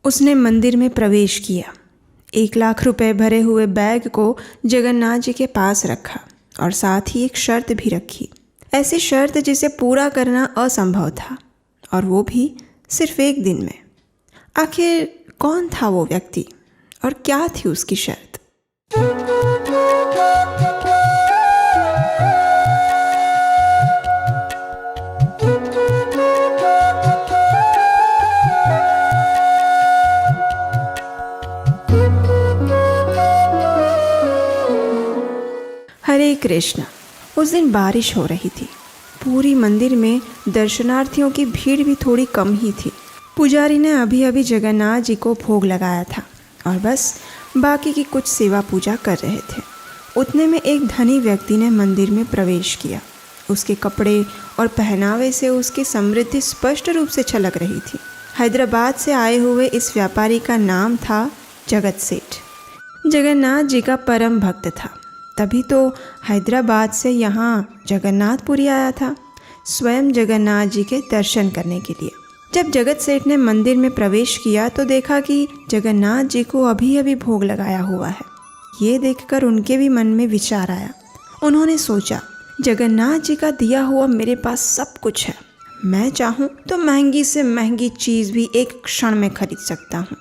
उसने मंदिर में प्रवेश किया। 1,00,000 रुपए भरे हुए बैग को जगन्नाथ जी के पास रखा और साथ ही एक शर्त भी रखी, ऐसी शर्त जिसे पूरा करना असंभव था, और वो भी सिर्फ एक दिन में। आखिर कौन था वो व्यक्ति और क्या थी उसकी शर्त? हरे कृष्ण। उस दिन बारिश हो रही थी। पूरी मंदिर में दर्शनार्थियों की भीड़ भी थोड़ी कम ही थी। पुजारी ने अभी अभी जगन्नाथ जी को भोग लगाया था और बस बाकी की कुछ सेवा पूजा कर रहे थे। उतने में एक धनी व्यक्ति ने मंदिर में प्रवेश किया। उसके कपड़े और पहनावे से उसकी समृद्धि स्पष्ट रूप से छलक रही थी। हैदराबाद से आए हुए इस व्यापारी का नाम था जगत सेठ। जगन्नाथ जी का परम भक्त था, तभी तो हैदराबाद से यहाँ जगन्नाथपुरी आया था, स्वयं जगन्नाथ जी के दर्शन करने के लिए। जब जगत सेठ ने मंदिर में प्रवेश किया तो देखा कि जगन्नाथ जी को अभी अभी भोग लगाया हुआ है। ये देखकर उनके भी मन में विचार आया। उन्होंने सोचा, जगन्नाथ जी का दिया हुआ मेरे पास सब कुछ है, मैं चाहूँ तो महंगी से महंगी चीज़ भी एक क्षण में खरीद सकता हूँ।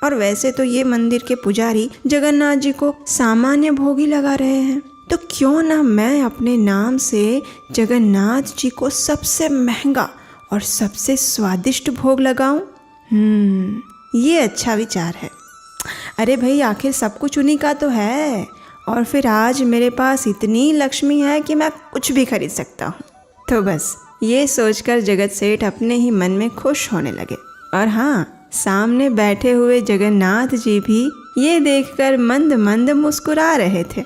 और वैसे तो ये मंदिर के पुजारी जगन्नाथ जी को सामान्य भोग ही लगा रहे हैं, तो क्यों ना मैं अपने नाम से जगन्नाथ जी को सबसे महंगा और सबसे स्वादिष्ट भोग लगाऊं। ये अच्छा विचार है। अरे भाई, आखिर सब कुछ उन्हीं का तो है, और फिर आज मेरे पास इतनी लक्ष्मी है कि मैं कुछ भी खरीद सकता हूँ। तो बस ये सोचकर जगत सेठ अपने ही मन में खुश होने लगे। और हाँ, सामने बैठे हुए जगन्नाथ जी भी ये देखकर मंद मंद मुस्कुरा रहे थे।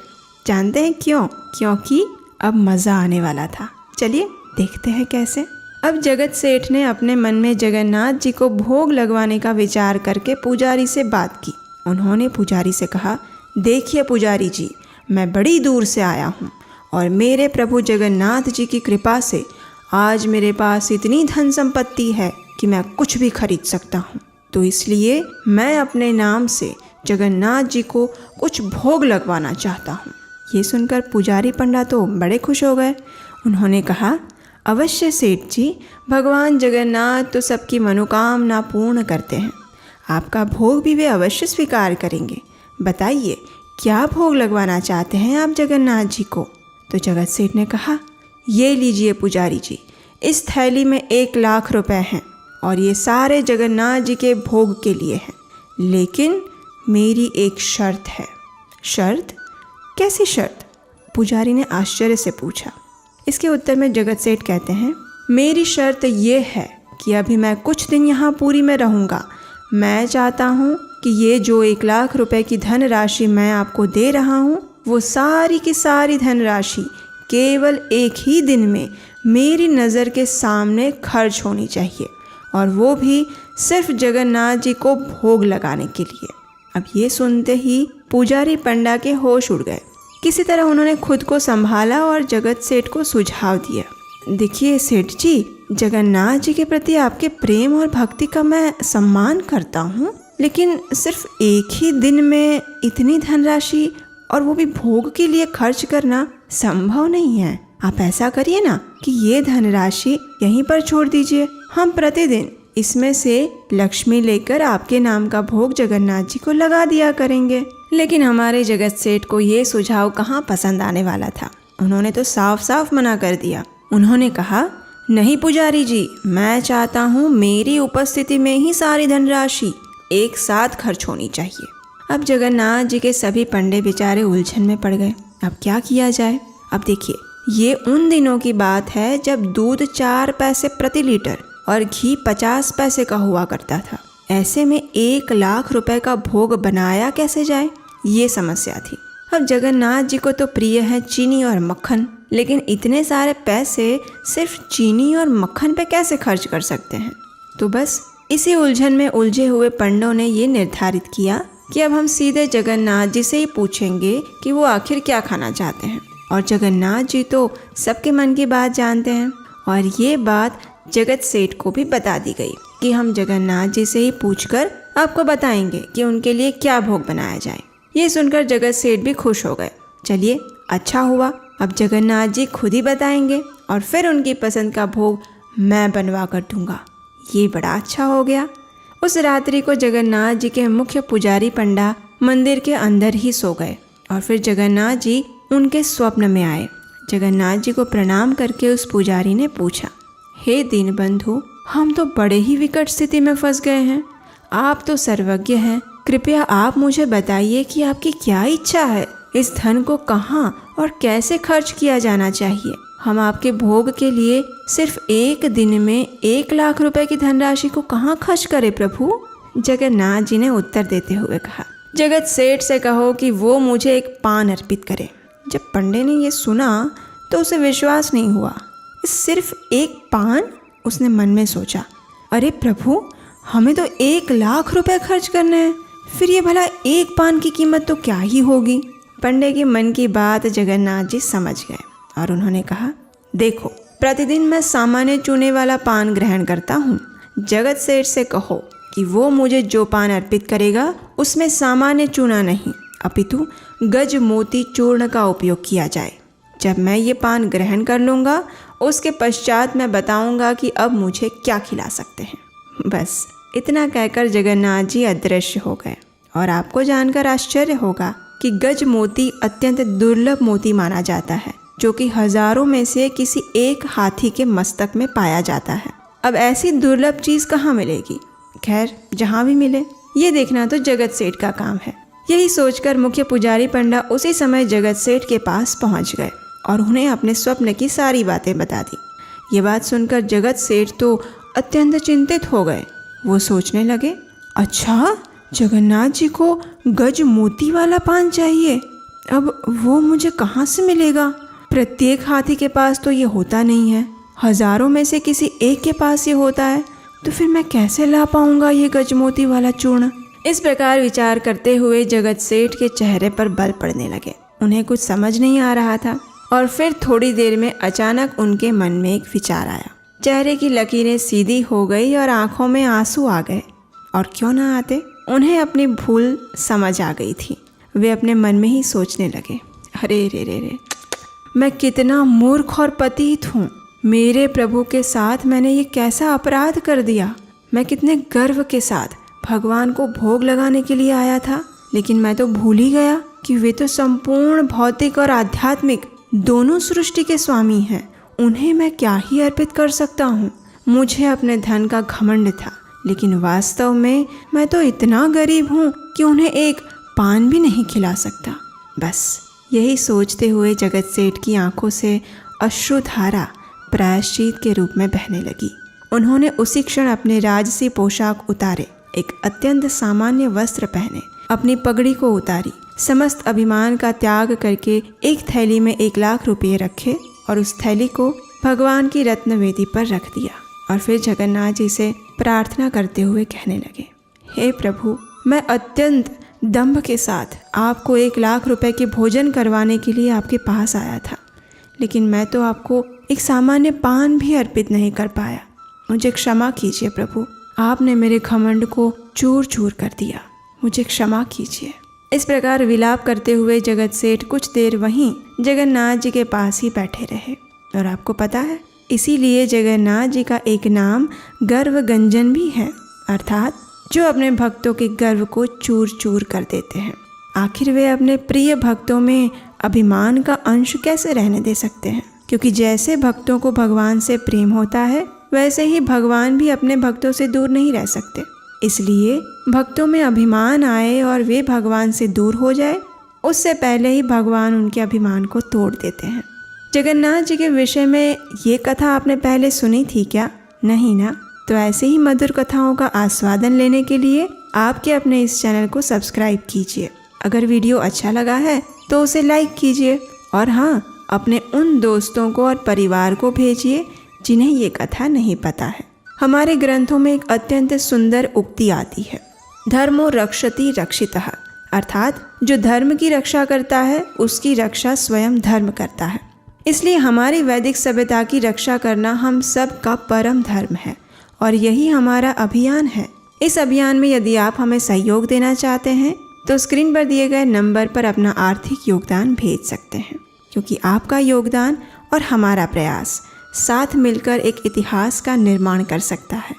जानते हैं क्यों? क्योंकि अब मज़ा आने वाला था। चलिए देखते हैं कैसे। अब जगत सेठ ने अपने मन में जगन्नाथ जी को भोग लगवाने का विचार करके पुजारी से बात की। उन्होंने पुजारी से कहा, देखिए पुजारी जी, मैं बड़ी दूर से आया हूँ और मेरे प्रभु जगन्नाथ जी की कृपा से आज मेरे पास इतनी धन संपत्ति है कि मैं कुछ भी खरीद सकता हूँ। तो इसलिए मैं अपने नाम से जगन्नाथ जी को कुछ भोग लगवाना चाहता हूँ। ये सुनकर पुजारी पंडा तो बड़े खुश हो गए। उन्होंने कहा, अवश्य सेठ जी, भगवान जगन्नाथ तो सबकी मनोकामना पूर्ण करते हैं। आपका भोग भी वे अवश्य स्वीकार करेंगे। बताइए, क्या भोग लगवाना चाहते हैं आप जगन्नाथ जी को? तो जगत सेठ ने कहा, ये लीजिए पुजारी जी, इस थैली में 1,00,000 रुपए हैं और ये सारे जगन्नाथ जी के भोग के लिए हैं। लेकिन मेरी एक शर्त है। शर्त? कैसी शर्त? पुजारी ने आश्चर्य से पूछा। इसके उत्तर में जगत सेठ कहते हैं, मेरी शर्त ये है कि अभी मैं कुछ दिन यहाँ पुरी में रहूँगा। मैं चाहता हूँ कि ये जो 1,00,000 रुपए की धनराशि मैं आपको दे रहा हूँ, वो सारी की सारी धनराशि केवल एक ही दिन में मेरी नज़र के सामने खर्च होनी चाहिए, और वो भी सिर्फ जगन्नाथ जी को भोग लगाने के लिए। अब ये सुनते ही पुजारी पंडा के होश उड़ गए। किसी तरह उन्होंने खुद को संभाला और जगत सेठ को सुझाव दिया, देखिए सेठ जी, जगन्नाथ जी के प्रति आपके प्रेम और भक्ति का मैं सम्मान करता हूँ, लेकिन सिर्फ एक ही दिन में इतनी धनराशि और वो भी भोग के लिए खर्च करना संभव नहीं है। आप ऐसा करिए ना कि ये धनराशि यहीं पर छोड़ दीजिए। हम प्रतिदिन इसमें से लक्ष्मी लेकर आपके नाम का भोग जगन्नाथ जी को लगा दिया करेंगे। लेकिन हमारे जगत सेठ को ये सुझाव कहाँ पसंद आने वाला था। उन्होंने तो साफ साफ मना कर दिया। उन्होंने कहा, नहीं पुजारी जी, मैं चाहता हूँ मेरी उपस्थिति में ही सारी धनराशि एक साथ खर्च होनी चाहिए। अब जगन्नाथ जी के सभी पंडे बेचारे उलझन में पड़ गए। अब क्या किया जाए? अब देखिए, ये उन दिनों की बात है जब दूध 4 पैसे प्रति लीटर और घी 50 पैसे का हुआ करता था। ऐसे में 1,00,000 रुपए का भोग बनाया कैसे जाए, ये समस्या थी। अब जगन्नाथ जी को तो प्रिय है चीनी और मक्खन, लेकिन इतने सारे पैसे सिर्फ चीनी और मक्खन पे कैसे खर्च कर सकते हैं? तो बस इसी उलझन में उलझे हुए पंडों ने ये निर्धारित किया कि अब हम सीधे जगन्नाथ जी से ही पूछेंगे कि वो आखिर क्या खाना चाहते हैं। और जगन्नाथ जी तो सबके मन की बात जानते हैं, और ये बात जगत सेठ को भी बता दी गई कि हम जगन्नाथ जी से ही पूछकर आपको बताएंगे कि उनके लिए क्या भोग बनाया जाए। ये सुनकर जगत सेठ भी खुश हो गए। चलिए, अच्छा हुआ, अब जगन्नाथ जी खुद ही बताएंगे और फिर उनकी पसंद का भोग मैं बनवा कर दूंगा। ये बड़ा अच्छा हो गया। उस रात्रि को जगन्नाथ जी के मुख्य पुजारी पंडा मंदिर के अंदर ही सो गए और फिर जगन्नाथ जी उनके स्वप्न में आए। जगन्नाथ जी को प्रणाम करके उस पुजारी ने पूछा, हे दीनबंधु, हम तो बड़े ही विकट स्थिति में फंस गए हैं। आप तो सर्वज्ञ हैं, कृपया आप मुझे बताइए कि आपकी क्या इच्छा है। इस धन को कहाँ और कैसे खर्च किया जाना चाहिए। हम आपके भोग के लिए सिर्फ एक दिन में 1 लाख रुपए की धनराशि को कहाँ खर्च करें प्रभु। जगन्नाथ जी ने उत्तर देते हुए कहा, जगत सेठ से कहो कि वो मुझे एक पान अर्पित करे। जब पंडे ने ये सुना तो उसे विश्वास नहीं हुआ। सिर्फ 1 पान? उसने मन में सोचा, अरे प्रभु, हमें तो 1 लाख रुपए खर्च करने हैं, फिर ये भला 1 पान की कीमत तो क्या ही होगी। पंडे के मन की बात जगन्नाथ जी समझ गए और उन्होंने कहा, देखो, प्रतिदिन मैं सामान्य चूने वाला पान ग्रहण करता हूँ। जगत सेठ से कहो कि वो मुझे जो पान अर्पित करेगा उसमें सामान्य चूना नहीं अपितु गज मोती चूर्ण का उपयोग किया जाए। जब मैं ये पान ग्रहण कर लूँगा उसके पश्चात मैं बताऊँगा कि अब मुझे क्या खिला सकते हैं। बस इतना कहकर जगन्नाथ जी अदृश्य हो गए। और आपको जानकर आश्चर्य होगा कि गज मोती अत्यंत दुर्लभ मोती माना जाता है, जो कि हजारों में से किसी एक हाथी के मस्तक में पाया जाता है। अब ऐसी दुर्लभ चीज़ कहाँ मिलेगी? खैर, जहाँ भी मिले ये देखना तो जगत सेठ का काम है। यही सोचकर मुख्य पुजारी पंडा उसी समय जगत सेठ के पास पहुँच गए और उन्हें अपने स्वप्न की सारी बातें बता दी। ये बात सुनकर जगत सेठ तो अत्यंत चिंतित हो गए। वो सोचने लगे, अच्छा, जगन्नाथ जी को गज मोती वाला पान चाहिए, अब वो मुझे कहाँ से मिलेगा? प्रत्येक हाथी के पास तो ये होता नहीं है, हजारों में से किसी एक के पास ये होता है, तो फिर मैं कैसे ला पाऊंगा ये गजमोती वाला चूर्ण? इस प्रकार विचार करते हुए जगत सेठ के चेहरे पर बल पड़ने लगे। उन्हें कुछ समझ नहीं आ रहा था और फिर थोड़ी देर में अचानक उनके मन में एक विचार आया। चेहरे की लकीरें सीधी हो गई और आंखों में आंसू आ गए। और क्यों ना आते, उन्हें अपनी भूल समझ आ गई थी। वे अपने मन में ही सोचने लगे, अरे रे रे रे, मैं कितना मूर्ख और पतित हूँ। मेरे प्रभु के साथ मैंने ये कैसा अपराध कर दिया। मैं कितने गर्व के साथ भगवान को भोग लगाने के लिए आया था, लेकिन मैं तो भूल ही गया कि वे तो संपूर्ण भौतिक और आध्यात्मिक दोनों सृष्टि के स्वामी हैं। उन्हें मैं क्या ही अर्पित कर सकता हूँ। मुझे अपने धन का घमंड था, लेकिन वास्तव में मैं तो इतना गरीब हूँ कि उन्हें एक पान भी नहीं खिला सकता। बस यही सोचते हुए जगत सेठ की आंखों से अश्रुधारा प्रायश्चित के रूप में बहने लगी। उन्होंने उसी क्षण अपने राजसी पोशाक उतारे, एक अत्यंत सामान्य वस्त्र पहने, अपनी पगड़ी को उतारी, समस्त अभिमान का त्याग करके एक थैली में 1 लाख रुपये रखे और उस थैली को भगवान की रत्न वेदी पर रख दिया। और फिर जगन्नाथ जी से प्रार्थना करते हुए कहने लगे, हे प्रभु, मैं अत्यंत दंभ के साथ आपको 1 लाख रुपए के भोजन करवाने के लिए आपके पास आया था, लेकिन मैं तो आपको एक सामान्य पान भी अर्पित नहीं कर पाया। मुझे क्षमा कीजिए प्रभु, आपने मेरे घमंड को चूर चूर कर दिया, मुझे क्षमा कीजिए। इस प्रकार विलाप करते हुए जगत सेठ कुछ देर वहीं जगन्नाथ जी के पास ही बैठे रहे। और आपको पता है, इसीलिए जगन्नाथ जी का एक नाम गर्वगंजन भी है, अर्थात जो अपने भक्तों के गर्व को चूर चूर कर देते हैं। आखिर वे अपने प्रिय भक्तों में अभिमान का अंश कैसे रहने दे सकते हैं? क्योंकि जैसे भक्तों को भगवान से प्रेम होता है, वैसे ही भगवान भी अपने भक्तों से दूर नहीं रह सकते। इसलिए भक्तों में अभिमान आए और वे भगवान से दूर हो जाए, उससे पहले ही भगवान उनके अभिमान को तोड़ देते हैं। जगन्नाथ जी के विषय में ये कथा आपने पहले सुनी थी क्या? नहीं ना? तो ऐसे ही मधुर कथाओं का आस्वादन लेने के लिए आपके अपने इस चैनल को सब्सक्राइब कीजिए। अगर वीडियो अच्छा लगा है तो उसे लाइक कीजिए और हाँ, अपने उन दोस्तों को और परिवार को भेजिए जिन्हें ये कथा नहीं पता है। हमारे ग्रंथों में एक अत्यंत सुंदर उक्ति आती है, धर्मो रक्षति रक्षितः, अर्थात जो धर्म की रक्षा करता है उसकी रक्षा स्वयं धर्म करता है। इसलिए हमारी वैदिक सभ्यता की रक्षा करना हम सब का परम धर्म है और यही हमारा अभियान है। इस अभियान में यदि आप हमें सहयोग देना चाहते हैं तो स्क्रीन पर दिए गए नंबर पर अपना आर्थिक योगदान भेज सकते हैं, क्योंकि आपका योगदान और हमारा प्रयास साथ मिलकर एक इतिहास का निर्माण कर सकता है।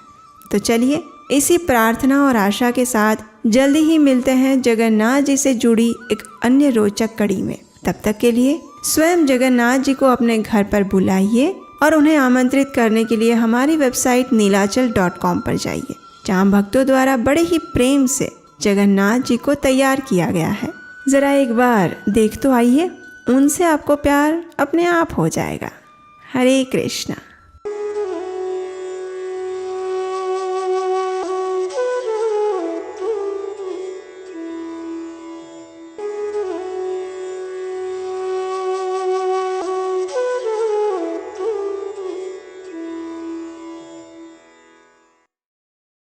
तो चलिए इसी प्रार्थना और आशा के साथ जल्दी ही मिलते हैं जगन्नाथ जी से जुड़ी एक अन्य रोचक कड़ी में। तब तक के लिए स्वयं जगन्नाथ जी को अपने घर पर बुलाइए और उन्हें आमंत्रित करने के लिए हमारी वेबसाइट नीलाचल.com पर जाइए, जहाँ भक्तों द्वारा बड़े ही प्रेम से जगन्नाथ जी को तैयार किया गया है। ज़रा एक बार देख तो आइए, उनसे आपको प्यार अपने आप हो जाएगा। हरे कृष्णा।